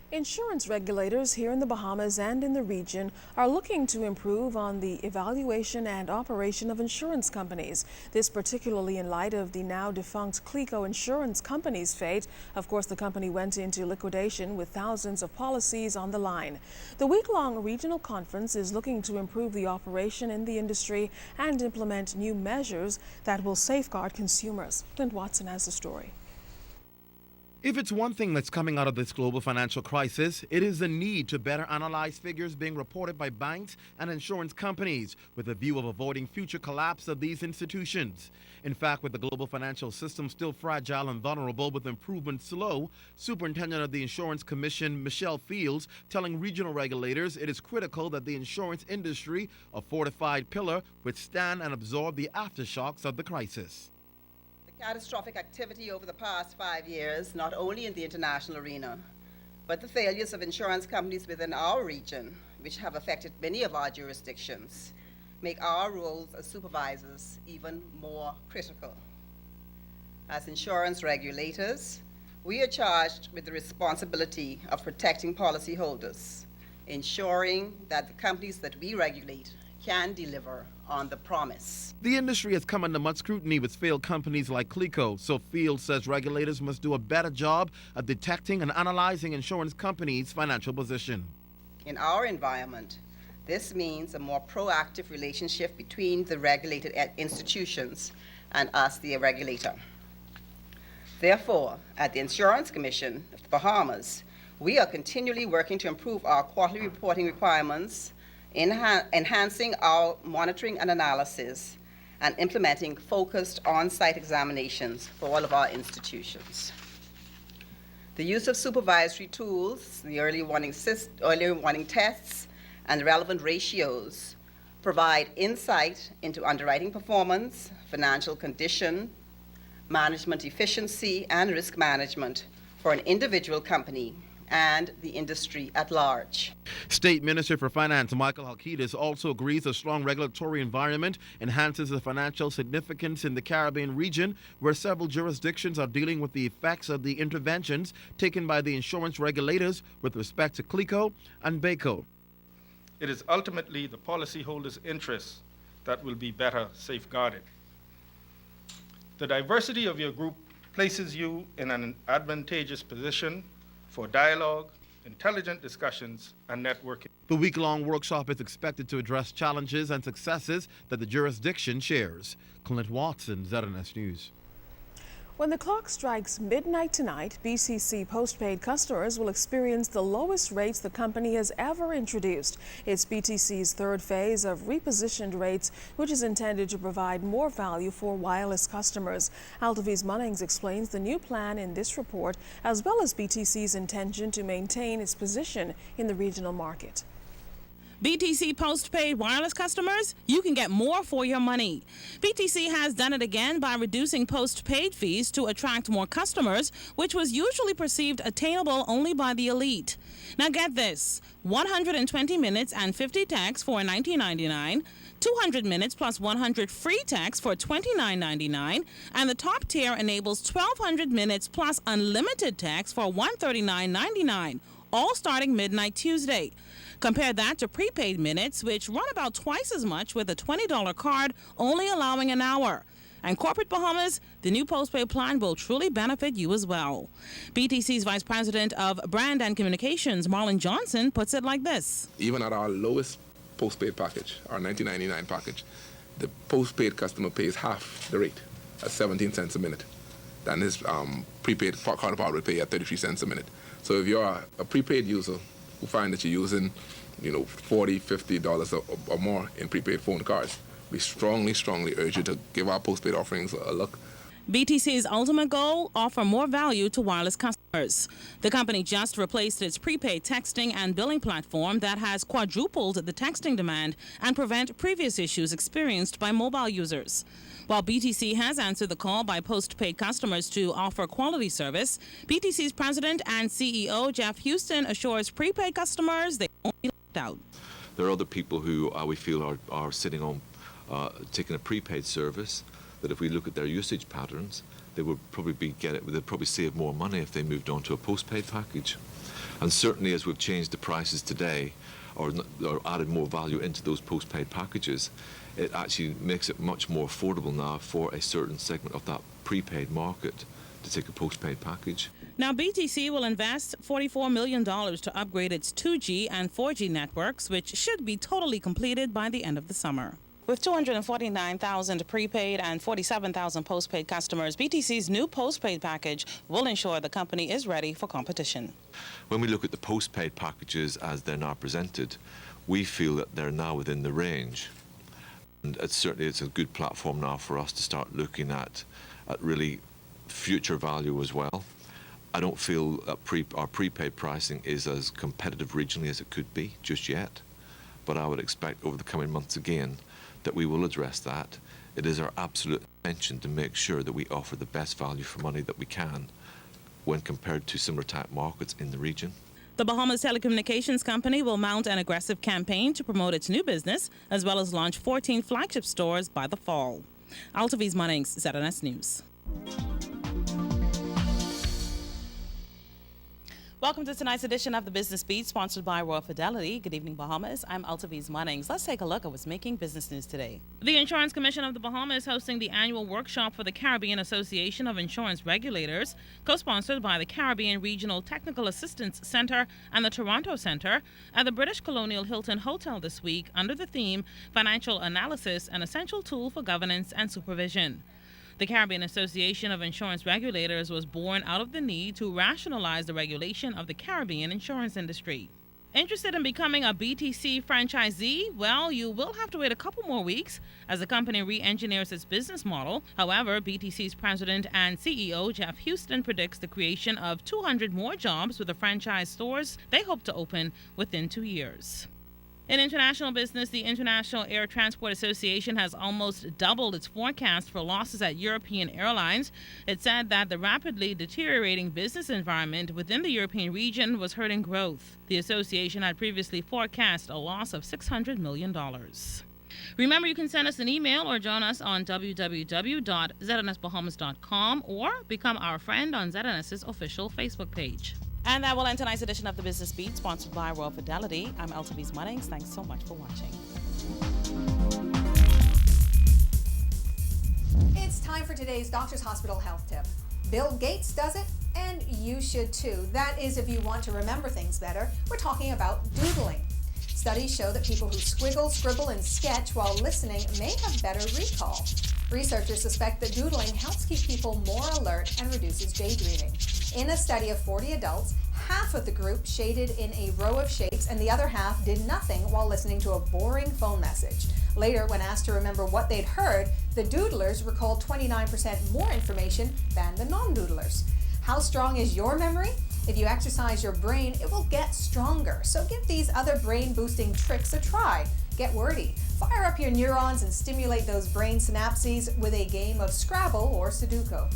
Insurance regulators here in the Bahamas and in the region are looking to improve on the evaluation and operation of insurance companies. This particularly in light of the now defunct Clico Insurance Company's fate. Of course, the company went into liquidation with thousands of policies on the line. The week-long regional conference is looking to improve the operation in the industry and implement new measures that will safeguard consumers. Clint Watson has the story. If it's one thing that's coming out of this global financial crisis, it is the need to better analyze figures being reported by banks and insurance companies with a view of avoiding future collapse of these institutions. In fact, with the global financial system still fragile and vulnerable with improvement slow, Superintendent of the Insurance Commission, Michelle Fields, telling regional regulators it is critical that the insurance industry, a fortified pillar, withstand and absorb the aftershocks of the crisis. Catastrophic activity over the past 5 years, not only in the international arena, but the failures of insurance companies within our region, which have affected many of our jurisdictions, make our roles as supervisors even more critical. As insurance regulators, we are charged with the responsibility of protecting policyholders, ensuring that the companies that we regulate can deliver on the promise. The industry has come under much scrutiny with failed companies like Clico, so Field says regulators must do a better job of detecting and analyzing insurance companies' financial position. In our environment, this means a more proactive relationship between the regulated institutions and us, the regulator. Therefore, at the Insurance Commission of the Bahamas, we are continually working to improve our quarterly reporting requirements, enhancing our monitoring and analysis, and implementing focused on-site examinations for all of our institutions. The use of supervisory tools, the early warning tests, and relevant ratios provide insight into underwriting performance, financial condition, management efficiency, and risk management for an individual company and the industry at large. State Minister for Finance Michael Halkitis also agrees a strong regulatory environment enhances the financial significance in the Caribbean region, where several jurisdictions are dealing with the effects of the interventions taken by the insurance regulators with respect to Clico and Baco. It is ultimately the policyholders' interests that will be better safeguarded. The diversity of your group places you in an advantageous position for dialogue, intelligent discussions, and networking. The week-long workshop is expected to address challenges and successes that the jurisdiction shares. Clint Watson, ZNS News. When the clock strikes midnight tonight, BCC postpaid customers will experience the lowest rates the company has ever introduced. It's BTC's third phase of repositioned rates, which is intended to provide more value for wireless customers. Altavi's Munnings explains the new plan in this report, as well as BTC's intention to maintain its position in the regional market. BTC postpaid wireless customers, you can get more for your money. BTC has done it again by reducing postpaid fees to attract more customers, which was usually perceived attainable only by the elite. Now get this, 120 minutes and 50 texts for $19.99, 200 minutes plus 100 free texts for $29.99, and the top tier enables 1,200 minutes plus unlimited texts for $139.99, all starting midnight Tuesday. Compare that to prepaid minutes, which run about twice as much with a $20 card, only allowing an hour. And corporate Bahamas, the new postpaid plan will truly benefit you as well. BTC's Vice President of Brand and Communications, Marlon Johnson, puts it like this. Even at our lowest postpaid package, our $19.99 package, the postpaid customer pays half the rate at 17 cents a minute than his prepaid counterpart would pay at 33 cents a minute. So if you're a prepaid user who find that you're using, $40, $50 or more in prepaid phone cards, we strongly urge you to give our postpaid offerings a look. BTC's ultimate goal, offer more value to wireless customers. The company just replaced its prepaid texting and billing platform that has quadrupled the texting demand and prevent previous issues experienced by mobile users. While BTC has answered the call by postpaid customers to offer quality service, BTC's president and CEO Jeff Houston assures prepaid customers they won't be left out. There are other people who we feel are sitting on taking a prepaid service, that if we look at their usage patterns, they would probably they'd probably save more money if they moved on to a postpaid package. And certainly as we've changed the prices today, or added more value into those postpaid packages, it actually makes it much more affordable now for a certain segment of that prepaid market to take a postpaid package. Now, BTC will invest $44 million to upgrade its 2G and 4G networks, which should be totally completed by the end of the summer. With 249,000 prepaid and 47,000 postpaid customers, BTC's new postpaid package will ensure the company is ready for competition. When we look at the postpaid packages as they're now presented, we feel that they're now within the range. And it's a good platform now for us to start looking at really future value as well. I don't feel that our prepaid pricing is as competitive regionally as it could be just yet, but I would expect over the coming months again that we will address that. It is our absolute intention to make sure that we offer the best value for money that we can when compared to similar type markets in the region. The Bahamas Telecommunications Company will mount an aggressive campaign to promote its new business, as well as launch 14 flagship stores by the fall. Altaviz Munnings, ZNS News. Welcome to tonight's edition of the Business Beat, sponsored by Royal Fidelity. Good evening, Bahamas. I'm Altaviz Munnings. Let's take a look at what's making business news today. The Insurance Commission of the Bahamas is hosting the annual workshop for the Caribbean Association of Insurance Regulators, co-sponsored by the Caribbean Regional Technical Assistance Center and the Toronto Center, at the British Colonial Hilton Hotel this week under the theme Financial Analysis, an Essential Tool for Governance and Supervision. The Caribbean Association of Insurance Regulators was born out of the need to rationalize the regulation of the Caribbean insurance industry. Interested in becoming a BTC franchisee? Well, you will have to wait a couple more weeks as the company re-engineers its business model. However, BTC's president and CEO, Jeff Houston, predicts the creation of 200 more jobs with the franchise stores they hope to open within 2 years. In international business, the International Air Transport Association has almost doubled its forecast for losses at European airlines. It said that the rapidly deteriorating business environment within the European region was hurting growth. The association had previously forecast a loss of $600 million. Remember, you can send us an email or join us on www.znsbahamas.com or become our friend on ZNS's official Facebook page. And that will end tonight's edition of the Business Beat, sponsored by Royal Fidelity. I'm Altaviz Munnings. Thanks so much for watching. It's time for today's Doctor's Hospital Health Tip. Bill Gates does it, and you should too. That is, if you want to remember things better. We're talking about doodling. Studies show that people who squiggle, scribble, and sketch while listening may have better recall. Researchers suspect that doodling helps keep people more alert and reduces daydreaming. In a study of 40 adults, half of the group shaded in a row of shapes and the other half did nothing while listening to a boring phone message. Later, when asked to remember what they'd heard, the doodlers recalled 29% more information than the non-doodlers. How strong is your memory? If you exercise your brain, it will get stronger. So give these other brain-boosting tricks a try. Get wordy. Fire up your neurons and stimulate those brain synapses with a game of Scrabble or Sudoku.